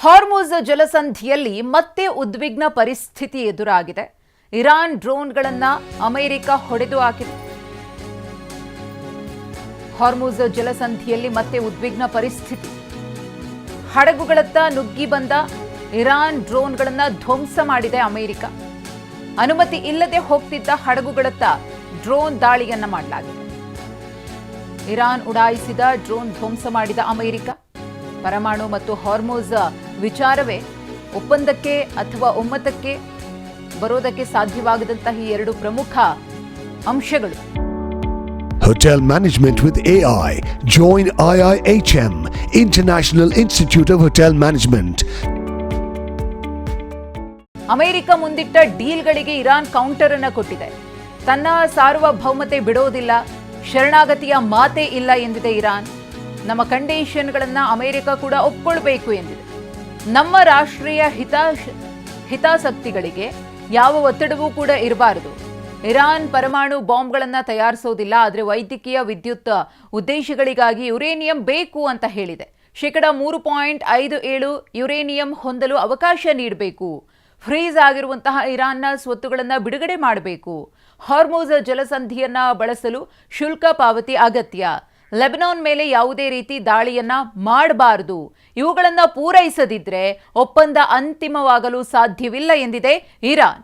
ಹಾರ್ಮುಜ್ ಜಲಸಂಧಿಯಲ್ಲಿ ಮತ್ತೆ ಉದ್ವಿಗ್ನ ಪರಿಸ್ಥಿತಿ ಎದುರಾಗಿದೆ. ಇರಾನ್ ಡ್ರೋನ್ಗಳನ್ನು ಅಮೆರಿಕ ಹೊಡೆದು ಹಾಕಿದೆ. ಹಾರ್ಮುಜ್ ಜಲಸಂಧಿಯಲ್ಲಿ ಮತ್ತೆ ಉದ್ವಿಗ್ನ ಪರಿಸ್ಥಿತಿ. ಹಡಗುಗಳತ್ತ ನುಗ್ಗಿ ಬಂದ ಇರಾನ್ ಡ್ರೋನ್ಗಳನ್ನು ಧ್ವಂಸ ಮಾಡಿದೆ ಅಮೆರಿಕ. ಅನುಮತಿ ಇಲ್ಲದೆ ಹೋಗ್ತಿದ್ದ ಹಡಗುಗಳತ್ತ ಡ್ರೋನ್ ದಾಳಿಯನ್ನ ಮಾಡಲಾಗಿದೆ. ಇರಾನ್ ಉಡಾಯಿಸಿದ ಡ್ರೋನ್ ಧ್ವಂಸ ಮಾಡಿದ ಅಮೆರಿಕ. ಪರಮಾಣು ಮತ್ತು ಹಾರ್ಮುಜ್ ವಿಚಾರವೇ ಒಪ್ಪಂದಕ್ಕೆ ಅಥವಾ ಒಮ್ಮತಕ್ಕೆ ಬರೋದಕ್ಕೆ ಸಾಧ್ಯವಾಗದಂತಹ ಈ ಎರಡು ಪ್ರಮುಖ ಅಂಶಗಳು. Hotel Management with AI. Join IIHM, International Institute of Hotel Management. America ಮುಂದಿಟ್ಟ ಡೀಲ್ಗಳಿಗೆ ಇರಾನ್ ಕೌಂಟರ್ ಅನ್ನು ಕೊಟ್ಟಿದೆ. ತನ್ನ ಸಾರ್ವಭೌಮತೆ ಬಿಡೋದಿಲ್ಲ, ಶರಣಾಗತಿಯ ಮಾತೇ ಇಲ್ಲ ಎಂದಿದೆ ಇರಾನ್. ನಮ್ಮ ಕಂಡೀಷನ್ಗಳನ್ನು ಅಮೆರಿಕ ಕೂಡ ಒಪ್ಪಿಕೊಳ್ಳಬೇಕು ಎಂದಿದೆ. ನಮ್ಮ ರಾಷ್ಟ್ರೀಯ ಹಿತಾಸಕ್ತಿಗಳಿಗೆ ಯಾವ ಒತ್ತಡವೂ ಕೂಡ ಇರಬಾರದು. ಇರಾನ್ ಪರಮಾಣು ಬಾಂಬ್ಗಳನ್ನು ತಯಾರಿಸೋದಿಲ್ಲ, ಆದರೆ ವೈದ್ಯಕೀಯ ವಿದ್ಯುತ್ ಉದ್ದೇಶಗಳಿಗಾಗಿ ಯುರೇನಿಯಂ ಬೇಕು ಅಂತ ಹೇಳಿದೆ. 3.57 ಯುರೇನಿಯಂ ಹೊಂದಲು ಅವಕಾಶ ನೀಡಬೇಕು. ಫ್ರೀಸ್ ಆಗಿರುವಂತಹ ಇರಾನ್ನ ಸ್ವತ್ತುಗಳನ್ನು ಬಿಡುಗಡೆ ಮಾಡಬೇಕು. ಹಾರ್ಮುಜ್ ಜಲಸಂಧಿಯನ್ನ ಬಳಸಲು ಶುಲ್ಕ ಪಾವತಿ ಅಗತ್ಯ. ಲೆಬನಾನ್ ಮೇಲೆ ಯಾವುದೇ ರೀತಿ ದಾಳಿಯನ್ನ ಮಾಡಬಾರದು. ಇವುಗಳನ್ನು ಪೂರೈಸದಿದ್ರೆ ಒಪ್ಪಂದ ಅಂತಿಮವಾಗಲು ಸಾಧ್ಯವಿಲ್ಲ ಎಂದಿದೆ ಇರಾನ್.